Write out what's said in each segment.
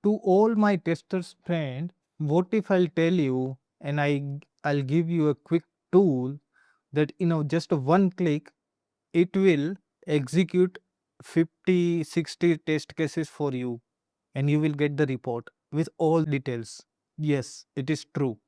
To all my testers friend, what if I'll tell you and I'll give you a quick tool that just a one click it will execute 50 60 test cases for you and you will get the report with all details. Yes, it is true.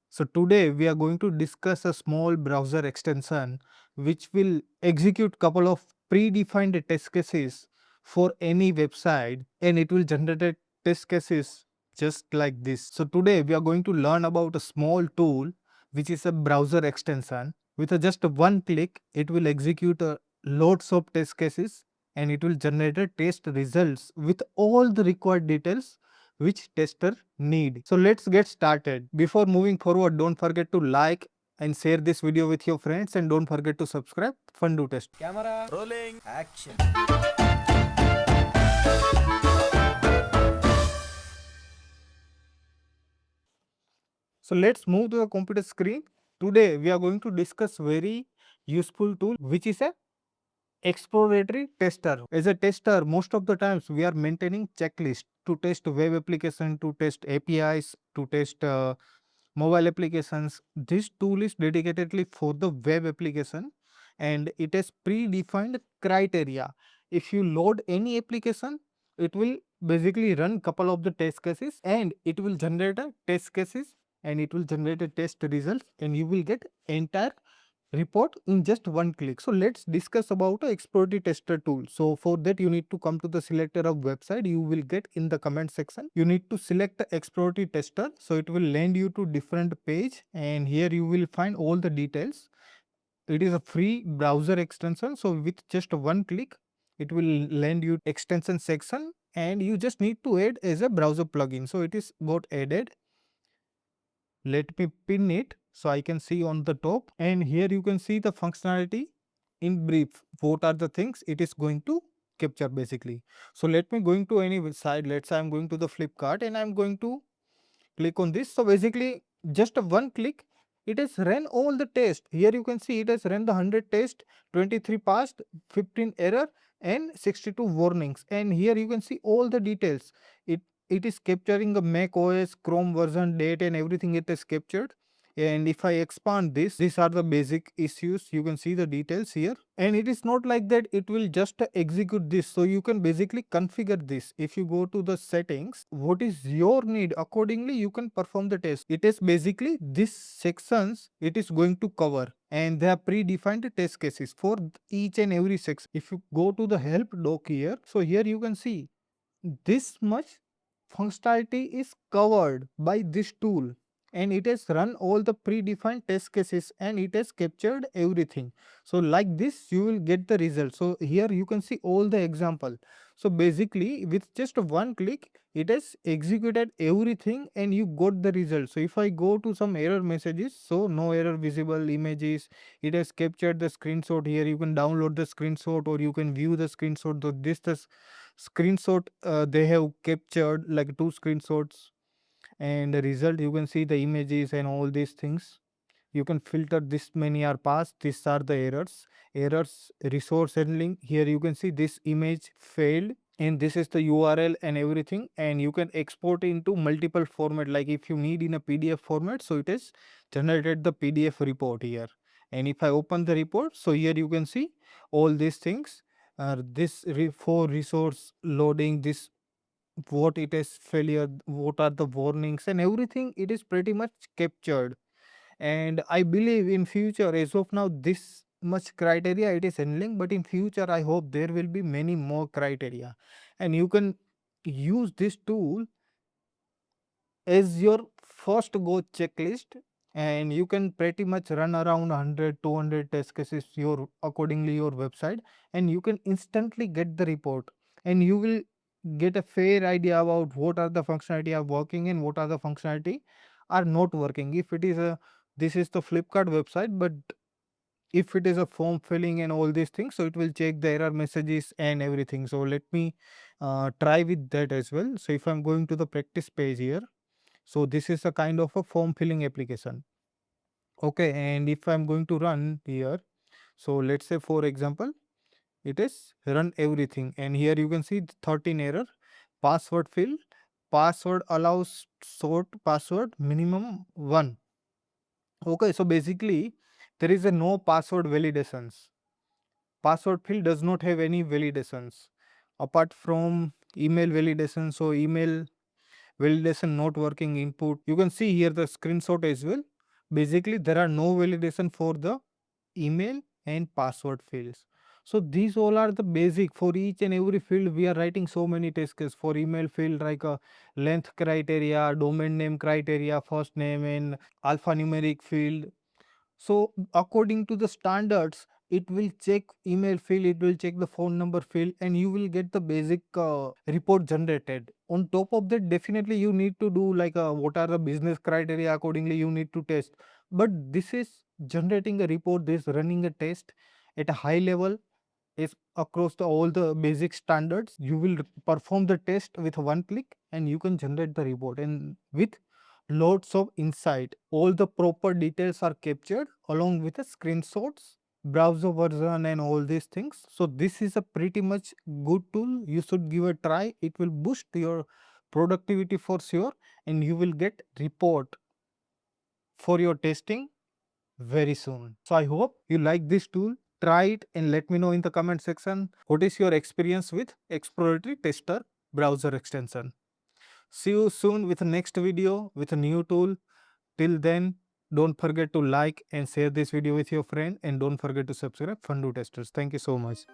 So today we are going to discuss a small browser extension which will execute couple of predefined test cases for any website and it will generate test cases just like this. So today we are going to learn about a small tool which is a browser extension. With a just one click it will execute loads of test cases and it will generate a test results with all the required details which tester need. So let's get started. Before moving forward, don't forget to like and share this video with your friends and don't forget to subscribe. Fun do test. Camera rolling action. So let's move to the computer screen. Today we are going to discuss very useful tool which is a exploratory tester. As a tester, most of the times we are maintaining checklist to test web application, to test APIs, to test mobile applications. This tool is dedicatedly for the web application and it has predefined criteria. If you load any application, it will basically run couple of the test cases and it will generate a test cases and it will generate a test results and you will get entire report in just one click. So let's discuss about a exploratory tester tool. So for that you need to come to the selector of website. You will get in the comment section. You need to select the exploratory tester. So it will land you to different page and here you will find all the details. It is a free browser extension. So with just one click it will land you extension section and you just need to add as a browser plugin. So it is got added. Let me pin it so I can see on the top and here you can see the functionality in brief. What are the things it is going to capture basically. So let me going to any site. Let's say I'm going to the Flipkart and I'm going to click on this. So basically just a one click it has run all the test. Here you can see it has run the 100 test, 23 passed, 15 error and 62 warnings. And here you can see all the details. It is capturing the Mac OS, Chrome version, date and everything it is captured. And if I expand this, these are the basic issues. You can see the details here. And it is not like that it will just execute this. So you can basically configure this. If you go to the settings, what is your need, accordingly you can perform the test. It is basically this sections it is going to cover and they are predefined test cases for each and every section. If you go to the help doc here, so here you can see this much functionality is covered by this tool and it has run all the predefined test cases and it has captured everything. So like this you will get the result. So here you can see all the example. So basically with just one click it has executed everything and you got the result. So if I go to some error messages, so no error visible images, it has captured the screenshot. Here you can download the screenshot or you can view the screenshot. So this the screenshot they have captured like two screenshots and the result you can see the images and all these things. You can filter this many are passed, these are the errors resource handling. Here you can see this image failed and this is the URL and everything and you can export into multiple format. Like if you need in a PDF format, so it is generated the PDF report here. And if I open the report, so here you can see all these things. For resource loading, this what it is failure, what are the warnings and everything, it is pretty much captured. And I believe in future, as of now this much criteria it is handling, but in future I hope there will be many more criteria and you can use this tool as your first go checklist and you can pretty much run around 100 200 test cases your accordingly your website and you can instantly get the report and you will get a fair idea about what are the functionality are working and what are the functionality are not working. If it is a this is the Flipkart website, but if it is a form filling and all these things, so it will check the error messages and everything. So let me try with that as well. So if I'm going to the practice page here, so this is a kind of a form filling application. Okay, and if I'm going to run here, so let's say for example, it is run everything and here you can see 13 error, password fill, password allows sort password minimum 1. Okay, so basically there is a no password validations. Password field does not have any validations apart from email validation. So email validation not working input. You can see here the screenshot as well. Basically there are no validation for the email and password fields. So these all are the basic. For each and every field we are writing so many test cases. For email field like a length criteria, domain name criteria, first name and alphanumeric field. So according to the standards, it will check email field, it will check the phone number field, and you will get the basic report generated. On top of that, definitely you need to do like what are the business criteria, accordingly you need to test. But this is generating a report, this running a test at a high level, is across all the basic standards. You will perform the test with one click and you can generate the report, and with loads of insight. All the proper details are captured along with the screenshots, browser version and all these things. So this is a pretty much good tool. You should give a try. It will boost your productivity for sure, and you will get report for your testing very soon. So I hope you like this tool. Try it and let me know in the comment section what is your experience with Exploratory Tester browser extension. See you soon with the next video with a new tool. Till then, don't forget to like and share this video with your friend, and don't forget to subscribe Fundu Testers. Thank you so much.